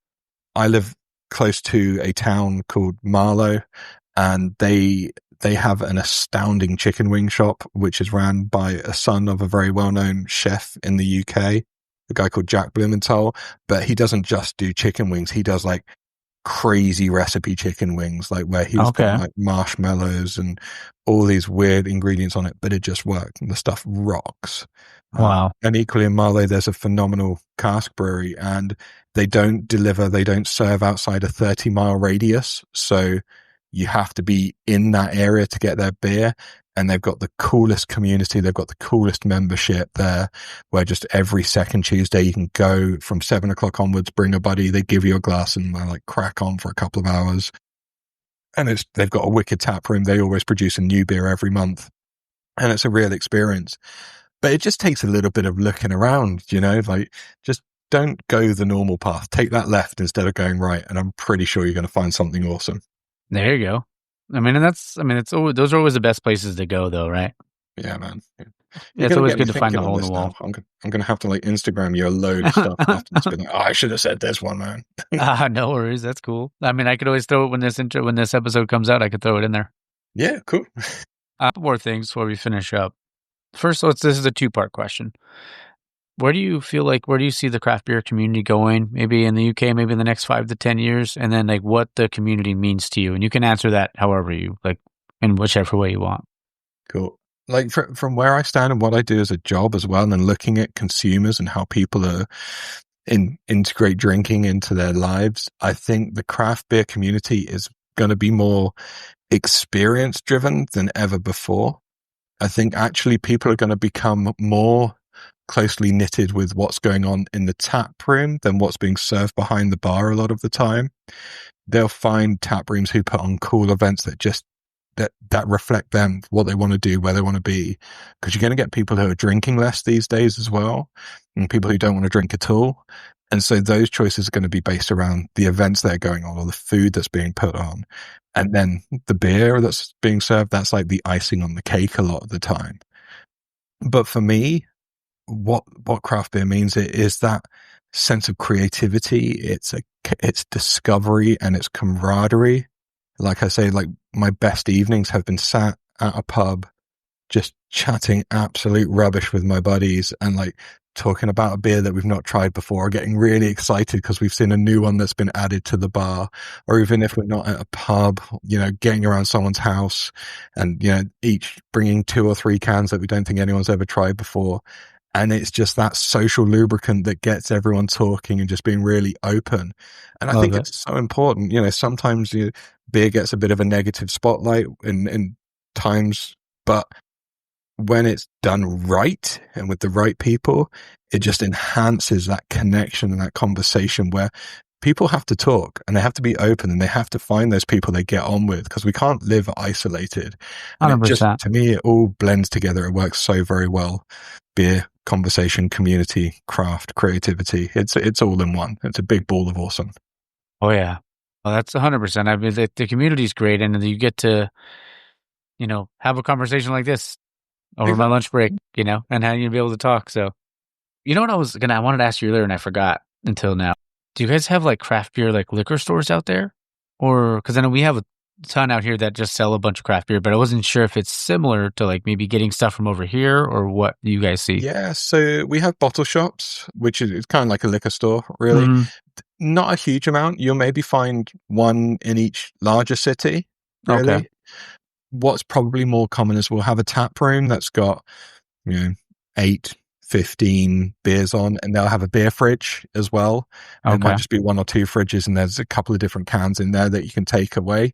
I live close to a town called Marlow, and they have an astounding chicken wing shop, which is ran by a son of a very well-known chef in the UK, a guy called Jack Blumenthal. But he doesn't just do chicken wings. He does like crazy recipe chicken wings, like where he's got like marshmallows and all these weird ingredients on it, but it just worked. And the stuff rocks. Wow. And equally in Marlow, there's a phenomenal cask brewery, and they don't serve outside a 30-mile radius. So you have to be in that area to get their beer. And they've got the coolest community. They've got the coolest membership there, where just every second Tuesday you can go from 7 o'clock onwards, bring a buddy, they give you a glass and they like crack on for a couple of hours. And they've got a wicked tap room. They always produce a new beer every month. And it's a real experience. But it just takes a little bit of looking around, like just don't go the normal path. Take that left instead of going right. And I'm pretty sure you're going to find something awesome. There you go. It's always, those are always the best places to go, though, right? Yeah, man. Yeah, it's always good to find the hole in the wall. I'm going to have to like Instagram you a load of stuff after this. Be like, I should have said this one, man. No worries. That's cool. I mean, I could always throw it when this episode comes out. I could throw it in there. Yeah, cool. More things before we finish up. First, this is a two-part question. Where do you see the craft beer community going? Maybe in the UK, maybe in the next 5 to 10 years, and then like what the community means to you. And you can answer that however you like, in whichever way you want. Cool. Like from where I stand and what I do as a job as well, and then looking at consumers and how people are integrate drinking into their lives, I think the craft beer community is going to be more experience driven than ever before. I think actually people are going to become more closely knitted with what's going on in the tap room than what's being served behind the bar a lot of the time. They'll find tap rooms who put on cool events that reflect them, what they want to do, where they want to be. Because you're going to get people who are drinking less these days as well, and people who don't want to drink at all. And so those choices are going to be based around the events that are going on or the food that's being put on. And then the beer that's being served, that's like the icing on the cake a lot of the time. But for me, what craft beer means is that sense of creativity. It's discovery and it's camaraderie. Like I say, like my best evenings have been sat at a pub, just chatting absolute rubbish with my buddies and like talking about a beer that we've not tried before, getting really excited because we've seen a new one that's been added to the bar. Or even if we're not at a pub, getting around someone's house and, each bringing 2 or 3 cans that we don't think anyone's ever tried before. And it's just that social lubricant that gets everyone talking and just being really open. And I think it's so important. Sometimes beer gets a bit of a negative spotlight in times, but when it's done right and with the right people, it just enhances that connection and that conversation where people have to talk and they have to be open and they have to find those people they get on with, because we can't live isolated. And to me, it all blends together. It works so very well. Beer, conversation, community, craft, creativity. It's all in one. It's a big ball of awesome. Oh yeah. Well, that's 100%. I mean, the community is great, and you get to, have a conversation like this over my lunch break, and how you be able to talk. So, what I wanted to ask you earlier and I forgot until now. Do you guys have like craft beer, like liquor stores out there? Or, because I know we have a ton out here that just sell a bunch of craft beer, but I wasn't sure if it's similar to like maybe getting stuff from over here or what you guys see. Yeah. So we have bottle shops, which is kind of like a liquor store, really. Mm-hmm. Not a huge amount. You'll maybe find one in each larger city, really. Okay. What's probably more common is we'll have a tap room that's got, 8, 15 beers on, and they'll have a beer fridge as well. And It might just be 1 or 2 fridges, and there's a couple of different cans in there that you can take away.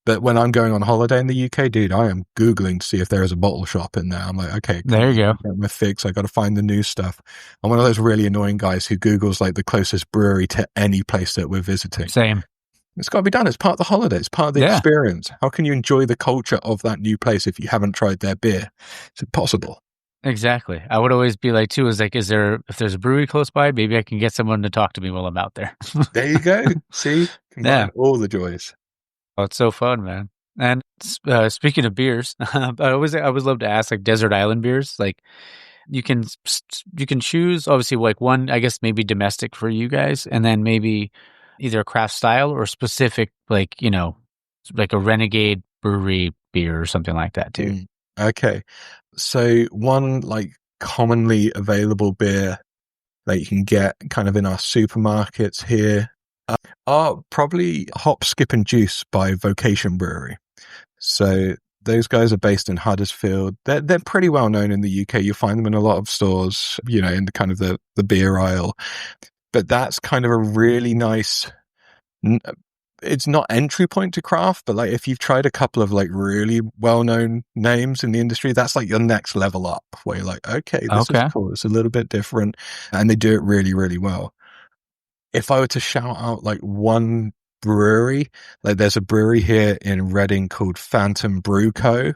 But when I'm going on holiday in the UK, dude, I am Googling to see if there is a bottle shop in there. I'm like, okay, cool. There you go. Get my fix. I got to find the new stuff. I'm one of those really annoying guys who Googles like the closest brewery to any place that we're visiting. Same. It's got to be done. It's part of the holiday. It's part of the experience. How can you enjoy the culture of that new place if you haven't tried their beer? It's impossible. Exactly. I would always be like, too, if there's a brewery close by, maybe I can get someone to talk to me while I'm out there. There you go. See? Combine all the joys. Oh, it's so fun, man. And speaking of beers, I always love to ask like desert island beers. Like you can choose obviously like one, I guess maybe domestic for you guys, and then maybe either a craft style or specific, like like a renegade brewery beer or something like that too. Okay, so one like commonly available beer that you can get kind of in our supermarkets here are probably Hop, Skip and Juice by Vocation Brewery. So those guys are based in Huddersfield. They're pretty well known in the UK. You'll find them in a lot of stores, in the kind of the beer aisle. But that's kind of a really nice, it's not entry point to craft, but like if you've tried a couple of like really well-known names in the industry, that's like your next level up where you're like, okay, this is cool. It's a little bit different and they do it really, really well. If I were to shout out like one brewery, like there's a brewery here in Reading called Phantom Brew Co.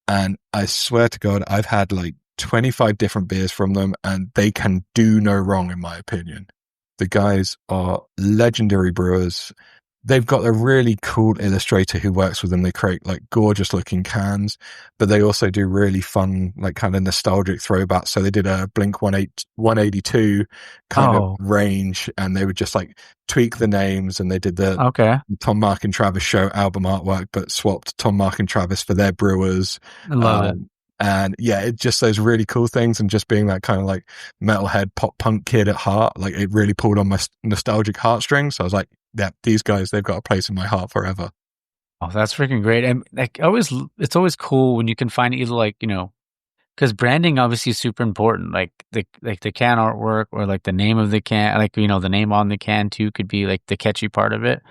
And I swear to God, I've had like 25 different beers from them and they can do no wrong in my opinion. The guys are legendary brewers. They've got a really cool illustrator who works with them. They create like gorgeous looking cans, but they also do really fun, like kind of nostalgic throwbacks. So they did a Blink 182 kind of range and they would just like tweak the names and they did the Tom, Mark and Travis show album artwork, but swapped Tom, Mark and Travis for their brewers. I love it. And yeah, it's just those really cool things and just being that kind of like metalhead pop punk kid at heart. Like it really pulled on my nostalgic heartstrings. So I was like, yeah, these guys, they've got a place in my heart forever. Oh, that's freaking great. And like it's always cool when you can find either like, because branding obviously is super important. Like the can artwork or like the name of the can, like, the name on the can too could be like the catchy part of it.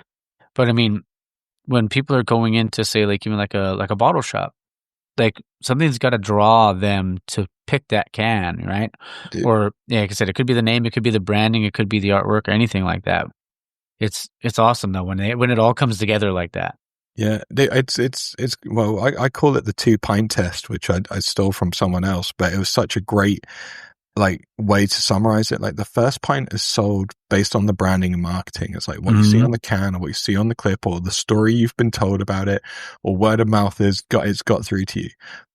But I mean, when people are going into say like even like a bottle shop, like something's got to draw them to pick that can, right? Dude. Or yeah, like I said, it could be the name, it could be the branding, it could be the artwork or anything like that. It's awesome though when it all comes together like that. Yeah, it's well, I call it the 2 pint test, which I stole from someone else, but it was such a great like way to summarize it. Like the first pint is sold based on the branding and marketing. It's like what you see on the can or what you see on the clip or the story you've been told about it or word of mouth it's got through to you.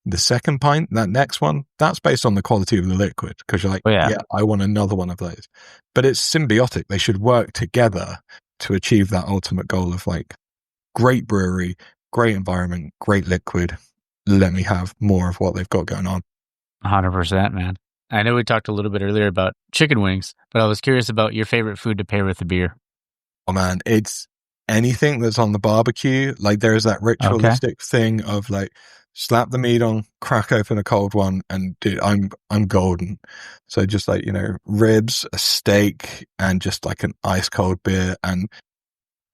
The second pint, that next one, that's based on the quality of the liquid because you're like, yeah, I want another one of those. But it's symbiotic. They should work together to achieve that ultimate goal of like great brewery, great environment, great liquid. Let me have more of what they've got going on. 100%, man. I know we talked a little bit earlier about chicken wings, but I was curious about your favorite food to pair with the beer. Oh man, it's anything that's on the barbecue. Like there is that ritualistic thing of like slap the meat on, crack open a cold one, and dude, I'm golden. So just like, ribs, a steak, and just like an ice cold beer. And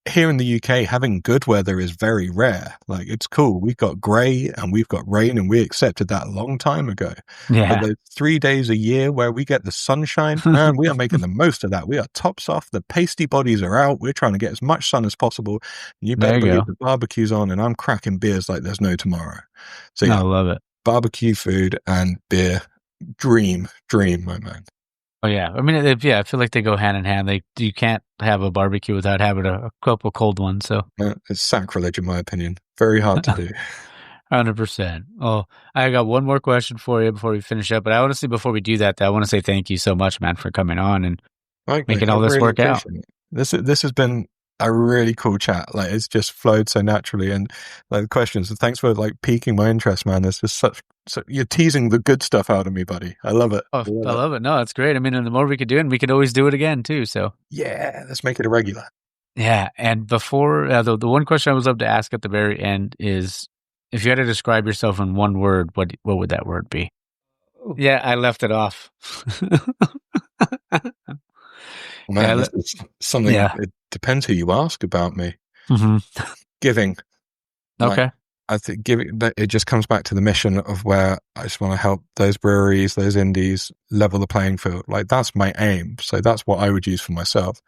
here in the UK, having good weather is very rare. Like it's cool. We've got grey and we've got rain and we accepted that a long time ago. Yeah. But there's 3 days a year where we get the sunshine and we are making the most of that. We are tops off. The pasty bodies are out. We're trying to get as much sun as possible. You better believe the barbecue's on and I'm cracking beers like there's no tomorrow. So yeah, I love it. Barbecue food and beer. Dream, my man. Oh yeah, I mean, I feel like they go hand in hand. You can't have a barbecue without having a couple cold ones. So it's sacrilege, in my opinion. Very hard to do. 100%. Oh, I got one more question for you before we finish up. But I want to say before we do that, I want to say thank you so much, man, for coming on and making all this really work out. This has been a really cool chat. Like it's just flowed so naturally, and like the questions. And thanks for like piquing my interest, man. This is such. So you're teasing the good stuff out of me, buddy. I love it. Oh, I love it. No, that's great. I mean, and the more we could do, and we could always do it again too. So yeah, let's make it a regular. Yeah, and before the one question I would love to ask at the very end is, if you had to describe yourself in one word, what would that word be? Ooh. Yeah, I left it off. Man, this is something. It depends who you ask about me. Mm-hmm. Giving. Like, Okay. I think it just comes back to the mission of where I just want to help those breweries, those indies level the playing field. Like, that's my aim. So that's what I would use for myself.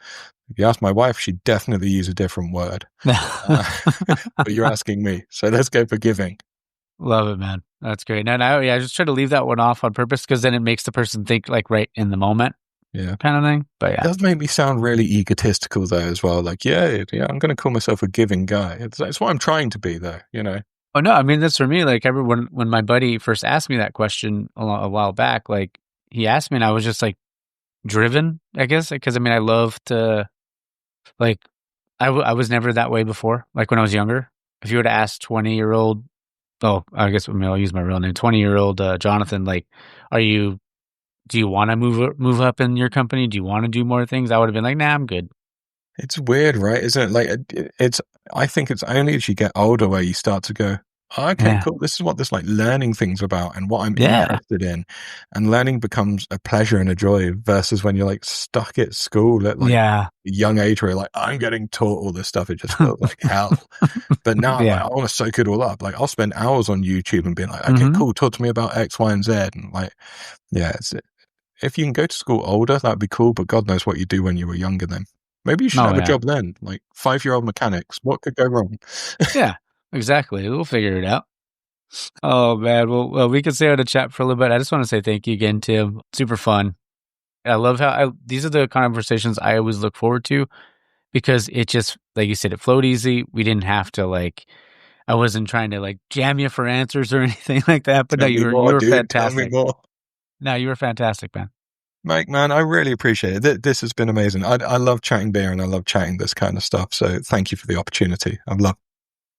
If you ask my wife, she'd definitely use a different word. But you're asking me. So let's go for giving. Love it, man. That's great. And I just try to leave that one off on purpose because then it makes the person think like right in the moment. Yeah. Kind of thing. But yeah. It does make me sound really egotistical though as well. Like, yeah, I'm going to call myself a giving guy. It's what I'm trying to be though, you know? Oh no, I mean, that's for me. Like when my buddy first asked me that question a while back, like he asked me and I was just like driven, I guess. Because I mean, I love to like, I was never that way before. Like when I was younger, if you were to ask 20-year-old, oh, I guess I'll use my real name, 20-year-old Jonathan, like, do you want to move up in your company? Do you want to do more things? I would have been like, nah, I'm good. It's weird, right? Isn't it? Like, I think it's only as you get older where you start to go, oh, okay, cool. This is what this like learning thing's about and what I'm interested in. And learning becomes a pleasure and a joy versus when you're like stuck at school at like a young age where you're like, I'm getting taught all this stuff. It just feels like hell. But now I'm like, I want to soak it all up. Like I'll spend hours on YouTube and being like, okay, cool. Talk to me about X, Y, and Z. And like, yeah, if you can go to school older, that'd be cool. But God knows what you do when you were younger then. Maybe you should have a job then, like 5-year-old mechanics. What could go wrong? Yeah, exactly. We'll figure it out. Oh, man. Well, we can stay on the chat for a little bit. I just want to say thank you again, Tim. Super fun. I love how these are the conversations I always look forward to because it just, like you said, it flowed easy. We didn't have to like, I wasn't trying to like jam you for answers or anything like that. But no, you were fantastic. Tell me more. No, you were fantastic, man. Mike, man, I really appreciate it. This has been amazing. I love chatting beer and I love chatting this kind of stuff. So thank you for the opportunity. I love it.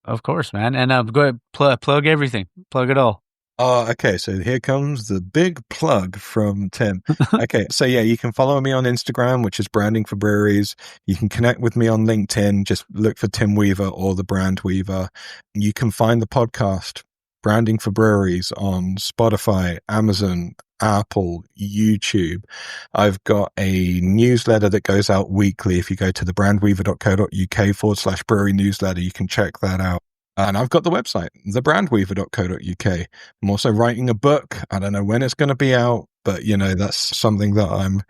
Of course, man. And go ahead, plug everything. Plug it all. Oh, okay. So here comes the big plug from Tim. Okay. So yeah, you can follow me on Instagram, which is Branding for Breweries. You can connect with me on LinkedIn. Just look for Tim Weaver or the Brand Weaver. You can find the podcast Branding for Breweries on Spotify, Amazon, Apple, YouTube. I've got a newsletter that goes out weekly. If you go to thebrandweaver.co.uk/brewery newsletter, you can check that out. And I've got the website, thebrandweaver.co.uk. I'm also writing a book. I don't know when it's going to be out, but you know, that's something that I'm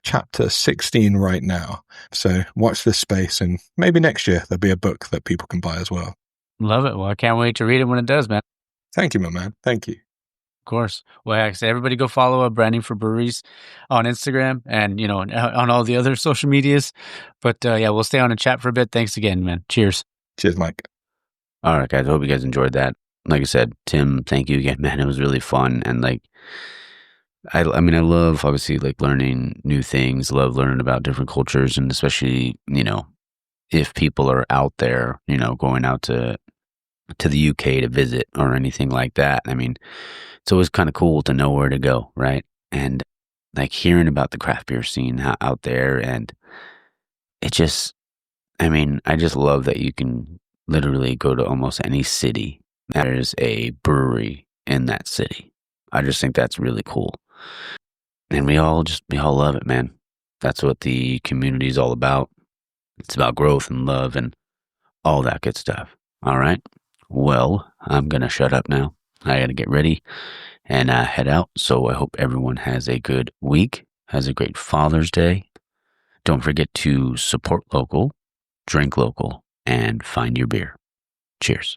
chapter 16 right now. So watch this space and maybe next year there'll be a book that people can buy as well. Love it. Well, I can't wait to read it when it does, man. Thank you, my man. Thank you. Of course. Well, like I said, everybody go follow Branding for Breweries on Instagram and, you know, on all the other social medias. But yeah, we'll stay on and chat for a bit. Thanks again, man. Cheers. Cheers, Mike. All right, guys. I hope you guys enjoyed that. Like I said, Tim, thank you again, man. It was really fun. And like, I mean, I love obviously like learning new things, love learning about different cultures. And especially, you know, if people are out there, you know, going out to the UK to visit or anything like that. I mean, it's always kind of cool to know where to go, right? And like hearing about the craft beer scene out there, and it just, I mean, I just love that you can literally go to almost any city. There's a brewery in that city. I just think that's really cool. And we all love it, man. That's what the community is all about. It's about growth and love and all that good stuff. All right. Well, I'm going to shut up now. I got to get ready and head out. So I hope everyone has a good week, has a great Father's Day. Don't forget to support local, drink local, and find your beer. Cheers.